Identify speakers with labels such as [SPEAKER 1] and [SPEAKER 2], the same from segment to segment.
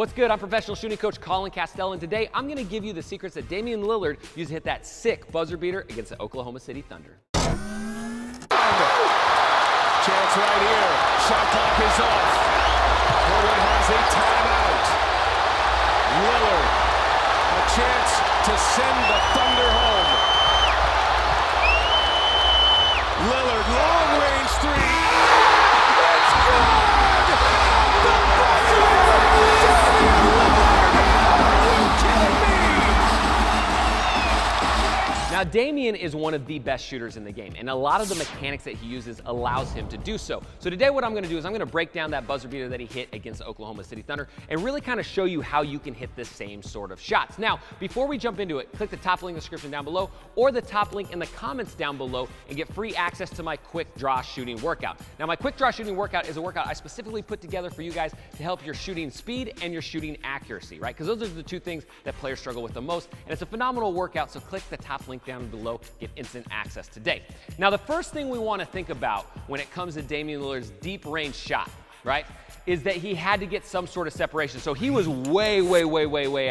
[SPEAKER 1] What's good? I'm professional shooting coach Colin Castell, and today I'm going to give you the secrets that Damian Lillard used to hit that sick buzzer beater against the Oklahoma City Thunder.
[SPEAKER 2] Chance right here. Shot clock is off. Portland has a timeout. Lillard, a chance to send the Thunder home. Lillard, long-range three. It's good! The buzzer! Damian Lillard! Are you kidding me?
[SPEAKER 1] Now, Damian is one of the best shooters in the game, and a lot of the mechanics that he uses allows him to do so. So today what I'm going to do is I'm going to break down that buzzer beater that he hit against the Oklahoma City Thunder and really kind of show you how you can hit the same sort of shots. Now, before we jump into it, click the top link in the description down below or the top link in the comments down below and get free access to my quick draw shooting workout. Now, my quick draw shooting workout is a workout I specifically put together for you guys to help your shooting speed and your shooting accuracy, right? Because those are the two things that players struggle with the most, and it's a phenomenal workout, so click the top link down below, get instant access today. Now, the first thing we want to think about when it comes to Damian Lillard's deep range shot, right, is that he had to get some sort of separation. So he was way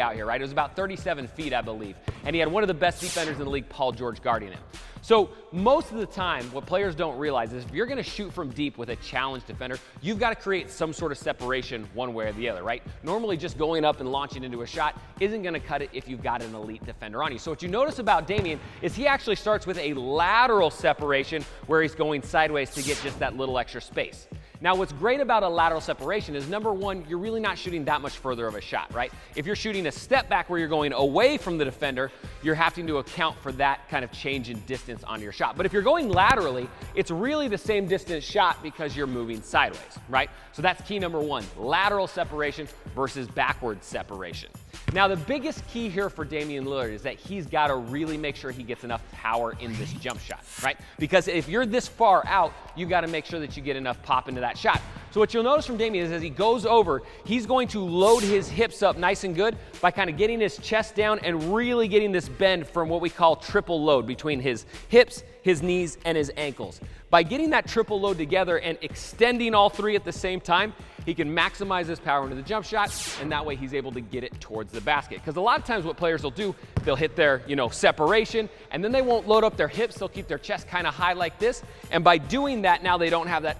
[SPEAKER 1] out here, right? It was about 37 feet, I believe. And he had one of the best defenders in the league, Paul George, guarding him. So most of the time, what players don't realize is if you're going to shoot from deep with a challenged defender, you've got to create some sort of separation one way or the other, right? Normally just going up and launching into a shot isn't going to cut it if you've got an elite defender on you. So what you notice about Damian is he actually starts with a lateral separation where he's going sideways to get just that little extra space. Now, what's great about a lateral separation is, number one, you're really not shooting that much further of a shot, right? If you're shooting a step back where you're going away from the defender, you're having to account for that kind of change in distance on your shot. But if you're going laterally, it's really the same distance shot because you're moving sideways, right? So that's key number one, lateral separation versus backward separation. Now, the biggest key here for Damian Lillard is that he's got to really make sure he gets enough power in this jump shot, right? Because if you're this far out, you got to make sure that you get enough pop into that shot. So what you'll notice from Damian is as he goes over, he's going to load his hips up nice and good by kind of getting his chest down and really getting this bend from what we call triple load between his hips, his knees, and his ankles. By getting that triple load together and extending all three at the same time, he can maximize his power into the jump shot, and that way he's able to get it towards the basket. Because a lot of times what players will do, they'll hit their, separation, and then they won't load up their hips. They'll keep their chest kind of high like this, and by doing that, now they don't have that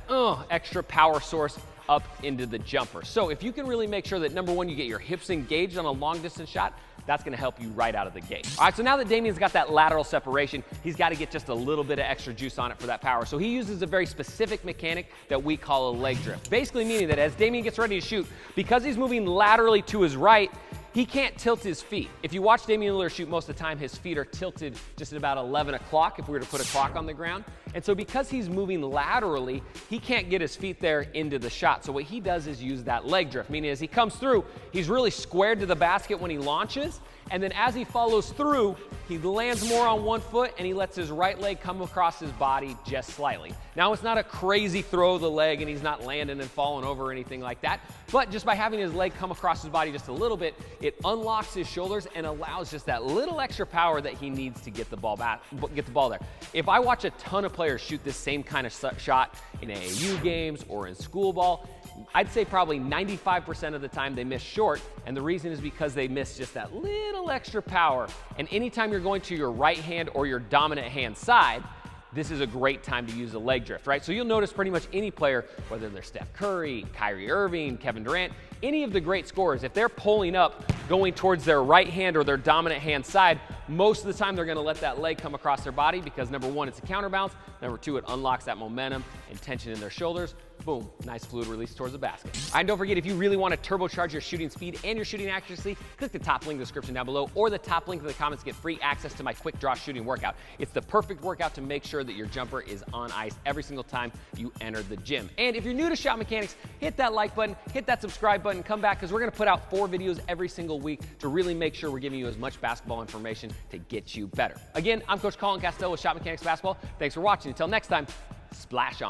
[SPEAKER 1] extra power source up into the jumper. So if you can really make sure that, number one, you get your hips engaged on a long distance shot, that's going to help you right out of the gate. All right, so now that Damian's got that lateral separation, he's got to get just a little bit of extra juice on it for that power. So he uses a very specific mechanic that we call a leg drift. Basically meaning that as Damian gets ready to shoot, because he's moving laterally to his right, he can't tilt his feet. If you watch Damian Lillard shoot most of the time, his feet are tilted just at about 11 o'clock if we were to put a clock on the ground. And so because he's moving laterally, he can't get his feet there into the shot. So what he does is use that leg drift, meaning as he comes through, he's really squared to the basket when he launches. And then as he follows through, he lands more on one foot and he lets his right leg come across his body just slightly. Now, it's not a crazy throw of the leg and he's not landing and falling over or anything like that. But just by having his leg come across his body just a little bit, it unlocks his shoulders and allows just that little extra power that he needs to get the ball back, get the ball there. If I watch a ton of players shoot this same kind of shot in AAU games or in school ball, I'd say probably 95% of the time they miss short, and the reason is because they miss just that little extra power. And anytime you're going to your right hand or your dominant hand side, this is a great time to use a leg drift, right? So you'll notice pretty much any player, whether they're Steph Curry, Kyrie Irving, Kevin Durant, any of the great scorers, if they're pulling up, going towards their right hand or their dominant hand side, most of the time they're going to let that leg come across their body because, number one, it's a counterbalance. Number two, it unlocks that momentum and tension in their shoulders. Boom, nice fluid release towards the basket. And don't forget, if you really want to turbocharge your shooting speed and your shooting accuracy, click the top link in the description down below or the top link in the comments to get free access to my quick draw shooting workout. It's the perfect workout to make sure that your jumper is on ice every single time you enter the gym. And if you're new to Shotmechanics, hit that like button, hit that subscribe button, come back because we're going to put out 4 videos every single week to really make sure we're giving you as much basketball information to get you better. Again, I'm Coach Colin Castell with Shotmechanics Basketball. Thanks for watching. Until next time, splash on.